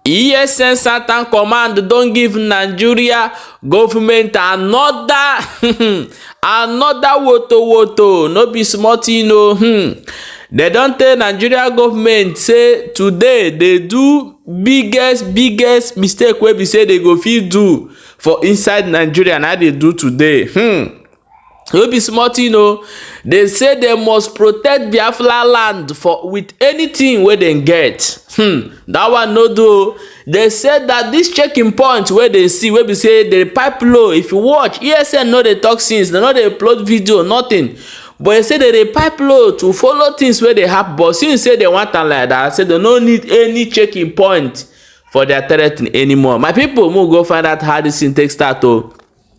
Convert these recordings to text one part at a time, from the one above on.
ESN Southern Command don't give Nigeria government another woto no be small thing o. They don't tell Nigeria government say today they do biggest mistake wey be say they go fit do for inside Nigeria na they do today. No be small thing o. They say they must protect BiafraLand for with anything wey dem get. That one no do. They said that this checking point where they see wey be say the pipe low, if you watch ESN no dey talk since, they no dey upload video, nothing. But they say that they pipe low to follow things where they happen. But since say they want am like that, say they no need any checking point for their territory anymore. My people, we'll go find out how this thing takes start o.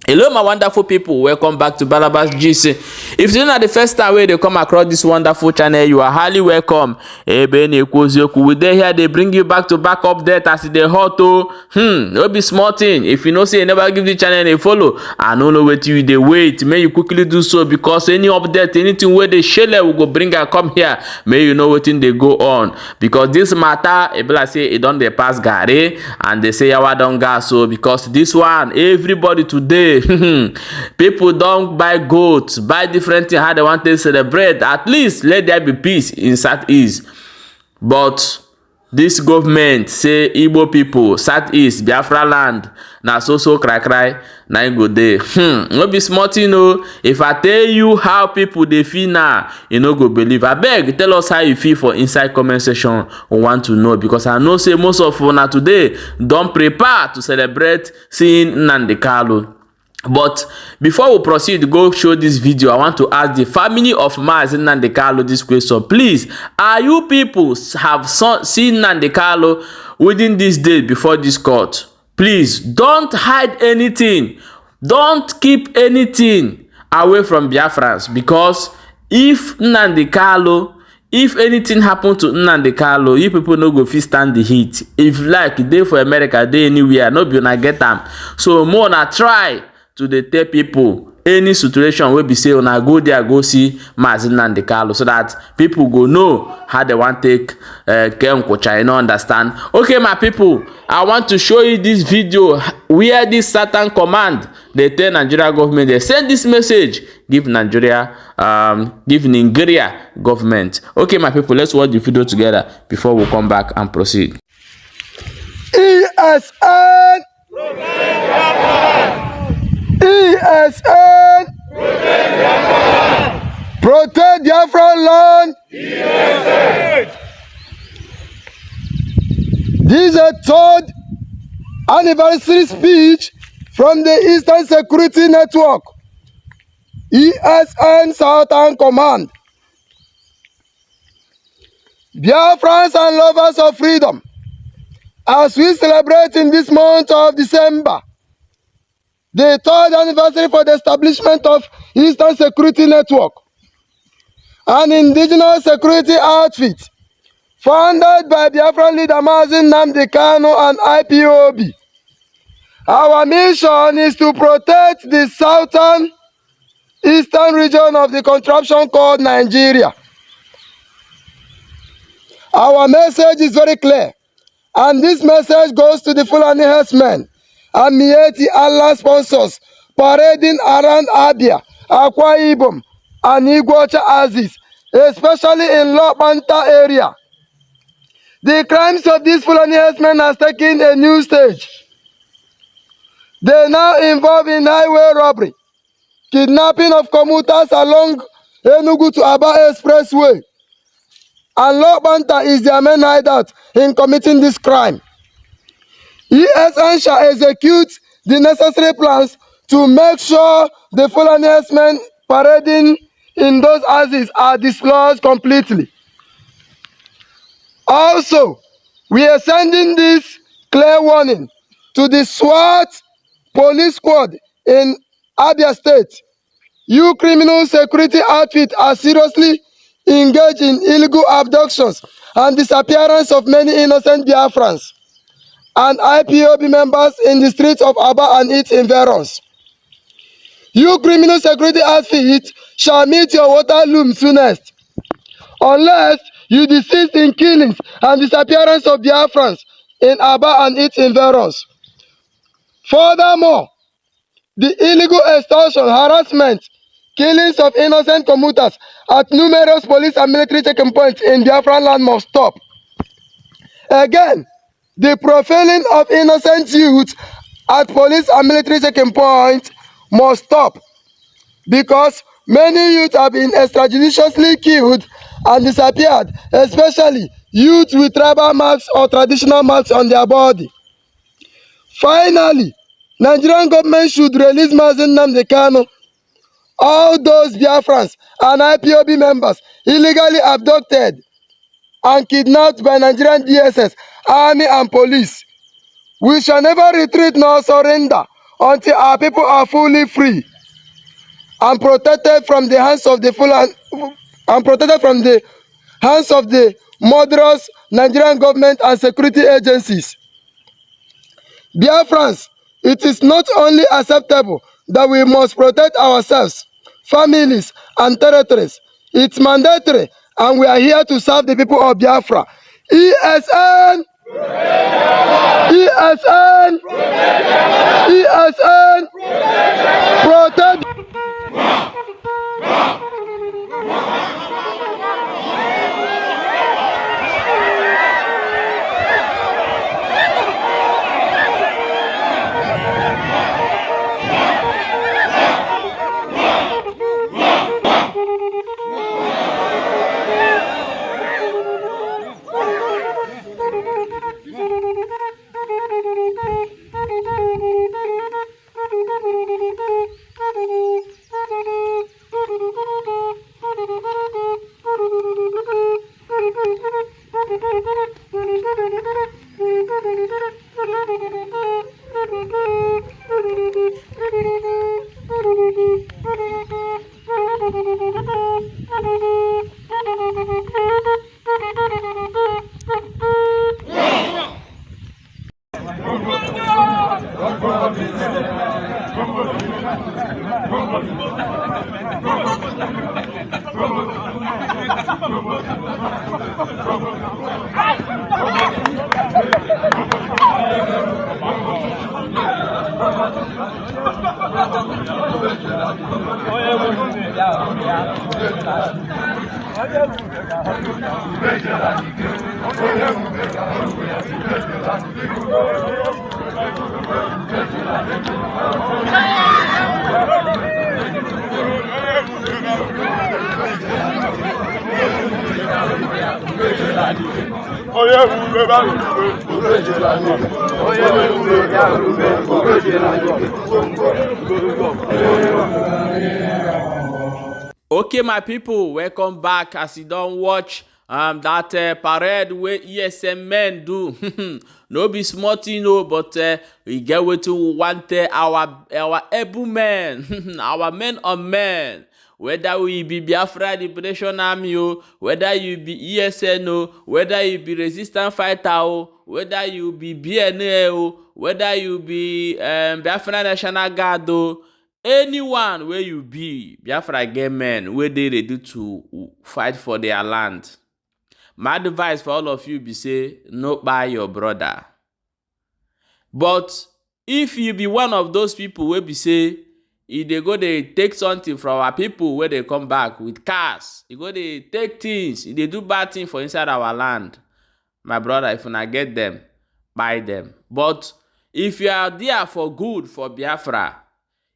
Hello my wonderful people, welcome back to Balabas GC. If this is not the first time where they come across this wonderful channel, you are highly welcome. We dey here, they bring you back to back update as they hot o. No be small thing. If you know say you never give the channel a follow, I don't know what you they wait. May you quickly do so, because any update, anything where they share will go bring and come here. May you know what thing they go on. Because this matter, like say it don't they pass Gary and they say yawa don't gas. So because this one, everybody today people don't buy goats, buy different things how they want to celebrate. At least let there be peace in Southeast. But this government say Igbo people, Southeast, BiafraLand, na so cry, na go dey. No be small thing o. If I tell you how people they feel now, you no go believe. Abeg, tell us how you feel for inside comment section. We want to know, because I know say most of una today don't prepare to celebrate seeing Nnamdi Kanu. But before we proceed, go show this video, I want to ask the family of Mazi Nnamdi Kanu this question. Please, are you people have seen Nnamdi Kanu within this day before this court? Please, don't hide anything. Don't keep anything away from Biafrans, because if Nnamdi Kanu, if anything happen to Nnamdi Kanu, you people no go fit stand the heat. If like dey for America, dey anywhere, no be una get am. So more na try to dey tell people any situation wey be say una go there go see Mazi Nnamdi Kanu, so that people go know how they want take care nkocha, you know, understand. Okay my people, I want to show you this video where this Southern Command they tell Nigeria government, they send this message, give Nigeria government. Okay my people, let's watch the video together before we come back and proceed. ESN ESN Protect BiafraLand. ESN. This is a third anniversary speech from the Eastern Security Network, ESN Southern Command. Biafrans and lovers of freedom, as we celebrate in this month of December the third anniversary for the establishment of Eastern Security Network, an indigenous security outfit founded by Biafran leader Mazi Nnamdi Kanu and IPOB. Our mission is to protect the southern eastern region of the contraption called Nigeria. Our message is very clear, and this message goes to the Fulani herdsmen and Mieti Allah sponsors parading around Abia, Akwa Ibom, and Iguacha Aziz, especially in Lobanta area. The crimes of these Fulani herdsmen has taken a new stage. They now involve in highway robbery, kidnapping of commuters along Enugu to Aba Expressway, and Lobanta is their main hideout in committing this crime. ESN shall execute the necessary plans to make sure the Fulani herdsmen parading in those houses are dislodged completely. Also, we are sending this clear warning to the SWAT police squad in Abia State. You criminal security outfit are seriously engaged in illegal abductions and disappearance of many innocent Biafrans and IPOB members in the streets of Aba and its environs. You criminal security outfit shall meet your Waterloo soonest, unless you desist in killings and disappearance of Biafrans in Aba and its environs. Furthermore, the illegal extortion, harassment, killings of innocent commuters at numerous police and military checking points in BiafraLand must stop. Again, the profiling of innocent youth at police and military checking points must stop because many youth have been extrajudiciously killed and disappeared, especially youth with tribal marks or traditional marks on their body. Finally, Nigerian government should release Mazi Nnamdi Kanu, all those Biafrans and IPOB members illegally abducted and kidnapped by Nigerian DSS, army and police. We shall never retreat nor surrender until our people are fully free and protected from the hands of the murderous Nigerian government and security agencies. Biafrans, it is not only acceptable that we must protect ourselves, families, and territories. It's mandatory, and we are here to serve the people of Biafra. ESN! ESN! ESN! Protect! Okay, my people, welcome back. As you don't watch that parade where ESN men do. No be small thing, no, but we get wetin we want our able men, our men on men. Whether we be Biafra Liberation Army, whether you be ESN, whether you be resistant fighter, whether you be BNA, whether you be Biafra National Guard, anyone where you be, Biafra get men where they ready to fight for their land. My advice for all of you be say, no buy your brother. But if you be one of those people where be say, if they go they take something from our people where they come back with cars, you go they take things, they do bad things for inside our land. My brother, if you not get them, buy them. But if you are there for good for Biafra,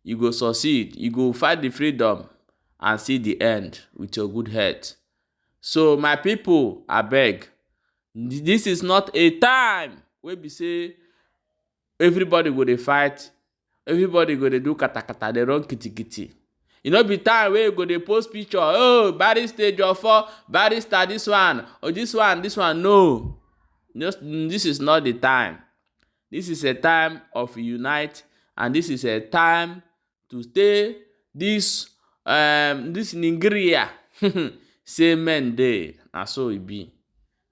you go succeed, you go fight the freedom and see the end with your good head. So my people, I beg, this is not a time where we say everybody go to fight, everybody go to do kata, they run kitty. You know, be time where you go to post picture, oh, barrister Joffo, barrister this one, or this one, no. This is not the time. This is a time of unite, and this is a time to stay this Nigeria. Say men day, and so it be.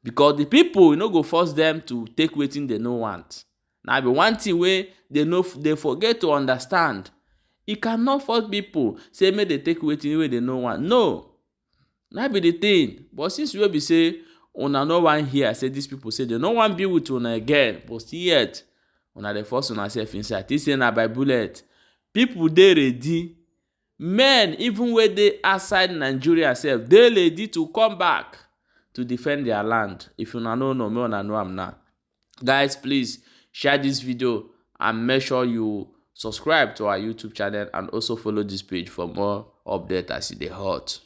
Because the people, you know, go force them to take wetin they no want. Now, be one thing where they forget to understand. You cannot force people say make they take wetin wey they no want. No, that be the thing. But since we be say una no wan hear say these people say they no wan be with una again, but still yet una dey force una sef inside. Think say na by bullet. People dey ready. Men even wey dey outside Nigeria sef dey ready to come back to defend their land. If una no know, make una know am now. Guys, please share this video and make sure you subscribe to our YouTube channel and also follow this page for more updates as e dey hot.